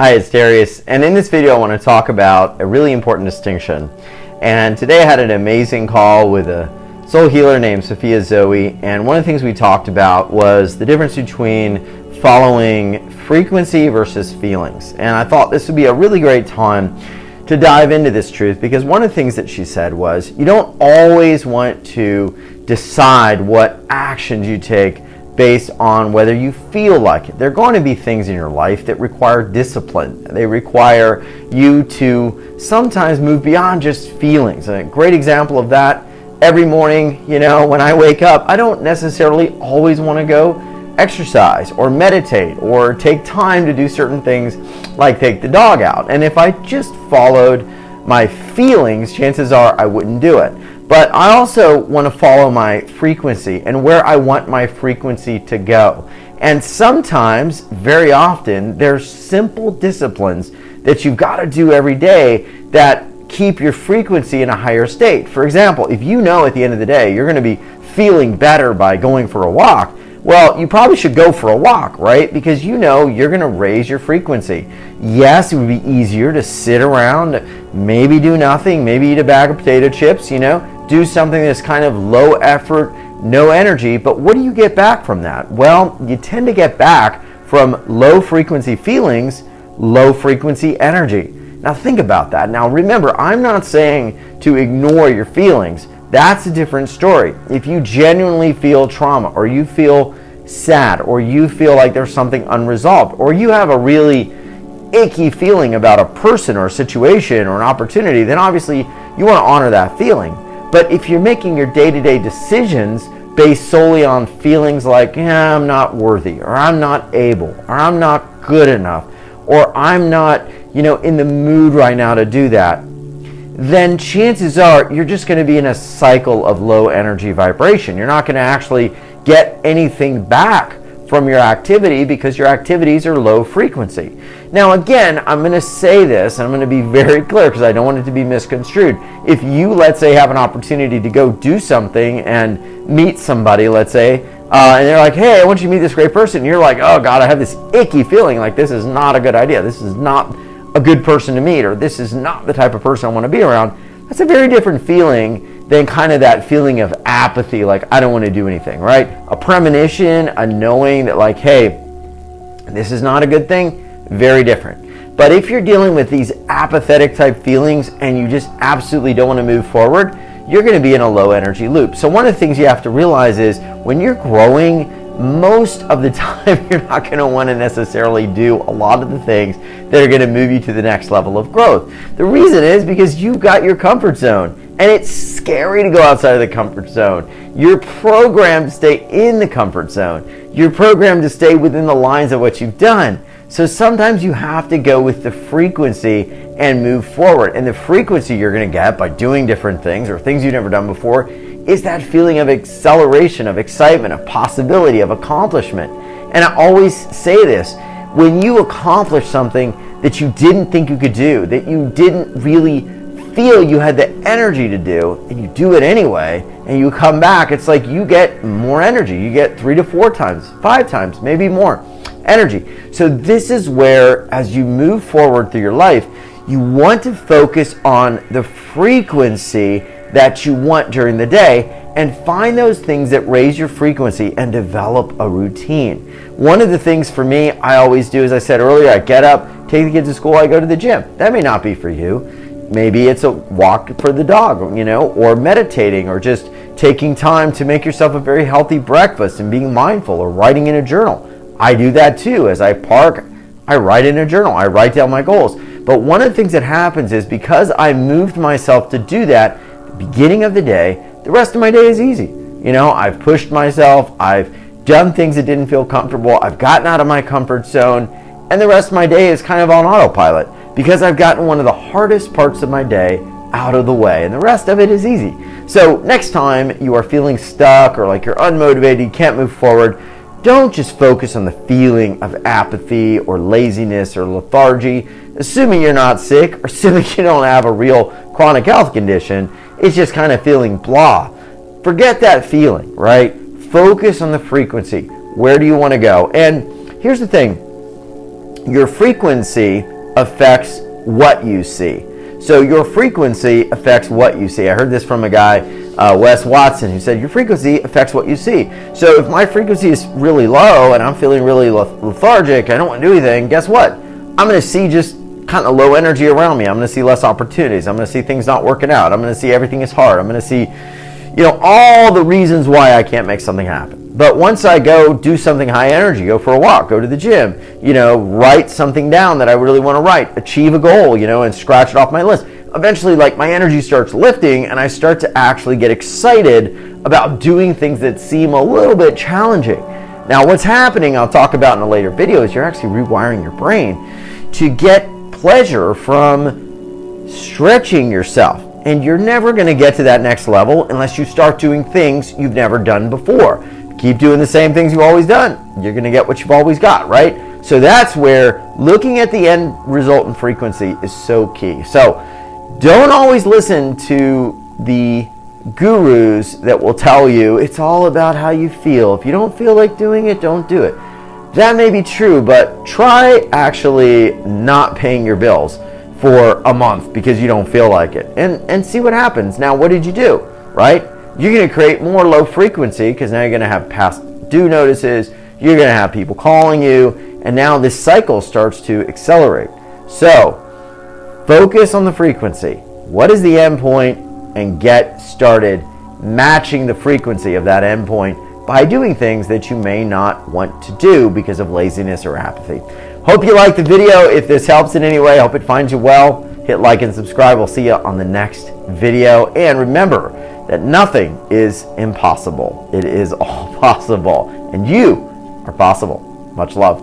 Hi, it's Darius, and in this video I want to talk about a really important distinction. And today I had an amazing call with a soul healer named Sophia Zoe, and one of the things we talked about was the difference between following frequency versus feelings. And I thought this would be a really great time to dive into this truth, because one of the things that she said was you don't always want to decide what actions you take based on whether you feel like it. There are going to be things in your life that require discipline. They require you to sometimes move beyond just feelings. A great example of that, every morning, when I wake up, I don't necessarily always want to go exercise or meditate or take time to do certain things like take the dog out. And if I just followed my feelings, chances are I wouldn't do it. But I also want to follow my frequency and where I want my frequency to go. And sometimes, very often, there's simple disciplines that you've got to do every day that keep your frequency in a higher state. For example, if you know at the end of the day you're going to be feeling better by going for a walk, well, you probably should go for a walk, right? Because you know you're going to raise your frequency. Yes, it would be easier to sit around, maybe do nothing, maybe eat a bag of potato chips, do something that's kind of low effort, no energy, but what do you get back from that? Well, you tend to get back from low frequency feelings, low frequency energy. Now think about that. Now remember, I'm not saying to ignore your feelings. That's a different story. If you genuinely feel trauma, or you feel sad, or you feel like there's something unresolved, or you have a really icky feeling about a person or a situation or an opportunity, then obviously you want to honor that feeling. But if you're making your day-to-day decisions based solely on feelings like, I'm not worthy, or I'm not able, or I'm not good enough, or I'm not, in the mood right now to do that, then chances are you're just going to be in a cycle of low energy vibration. You're not going to actually get anything back from your activity because your activities are low frequency. Now again, I'm going to say this, and I'm going to be very clear because I don't want it to be misconstrued. If you, let's say, have an opportunity to go do something and meet somebody, let's say, and they're like, hey, I want you to meet this great person, and you're like, oh God, I have this icky feeling like this is not a good idea. This is not a good person to meet, or this is not the type of person I want to be around. That's a very different feeling than kind of that feeling of apathy, like I don't want to do anything, right? A premonition, a knowing that like, hey, this is not a good thing, very different. But if you're dealing with these apathetic type feelings and you just absolutely don't want to move forward, you're going to be in a low energy loop. So one of the things you have to realize is when you're growing, most of the time you're not going to want to necessarily do a lot of the things that are going to move you to the next level of growth. The reason is because you've got your comfort zone, and it's scary to go outside of the comfort zone. You're programmed to stay in the comfort zone. You're programmed to stay within the lines of what you've done. So sometimes you have to go with the frequency and move forward. And the frequency you're going to get by doing different things or things you've never done before is that feeling of acceleration, of excitement, of possibility, of accomplishment. And I always say this, when you accomplish something that you didn't think you could do, that you didn't really feel you had the energy to do, and you do it anyway, and you come back, it's like you get more energy. You get 3 to 4 times, 5 times, maybe more energy. So this is where, as you move forward through your life, you want to focus on the frequency that you want during the day and find those things that raise your frequency and develop a routine. One of the things for me I always do, as I said earlier, I get up, take the kids to school, I go to the gym. That may not be for you. Maybe it's a walk for the dog, or meditating, or just taking time to make yourself a very healthy breakfast and being mindful, or writing in a journal. I do that too. As I park, I write in a journal. I write down my goals. But one of the things that happens is because I moved myself to do that at the beginning of the day, the rest of my day is easy. I've pushed myself. I've done things that didn't feel comfortable. I've gotten out of my comfort zone. And the rest of my day is kind of on autopilot because I've gotten one of the hardest parts of my day out of the way. And the rest of it is easy. So next time you are feeling stuck or like you're unmotivated, you can't move forward, don't just focus on the feeling of apathy or laziness or lethargy, assuming you're not sick or assuming you don't have a real chronic health condition. It's just kind of feeling blah. Forget that feeling, right? Focus on the frequency. Where do you want to go? And here's the thing. your frequency affects what you see. So your frequency affects what you see. I heard this from a guy, Wes Watson, who said your frequency affects what you see. So if my frequency is really low and I'm feeling really lethargic, I don't want to do anything, guess what? I'm going to see just kind of low energy around me. I'm going to see less opportunities. I'm going to see things not working out. I'm going to see everything is hard. I'm going to see, all the reasons why I can't make something happen. But once I go do something high energy, go for a walk, go to the gym, write something down that I really want to write, achieve a goal, and scratch it off my list. Eventually, my energy starts lifting and I start to actually get excited about doing things that seem a little bit challenging. Now, what's happening, I'll talk about in a later video, is you're actually rewiring your brain to get pleasure from stretching yourself. And you're never going to get to that next level unless you start doing things you've never done before. Keep doing the same things you've always done, you're going to get what you've always got, right? So that's where looking at the end result and frequency is so key. So don't always listen to the gurus that will tell you it's all about how you feel. If you don't feel like doing it, don't do it. That may be true, but try actually not paying your bills for a month because you don't feel like it, and see what happens. Now, what did you do, right? You're going to create more low frequency because now you're going to have past due notices, you're going to have people calling you, and now this cycle starts to accelerate. So focus on the frequency. What is the end point? And get started matching the frequency of that end point by doing things that you may not want to do because of laziness or apathy. Hope you liked the video. If this helps in any way, I hope it finds you well. Hit like and subscribe. We'll see you on the next video. And remember that nothing is impossible. It is all possible. And you are possible. Much love.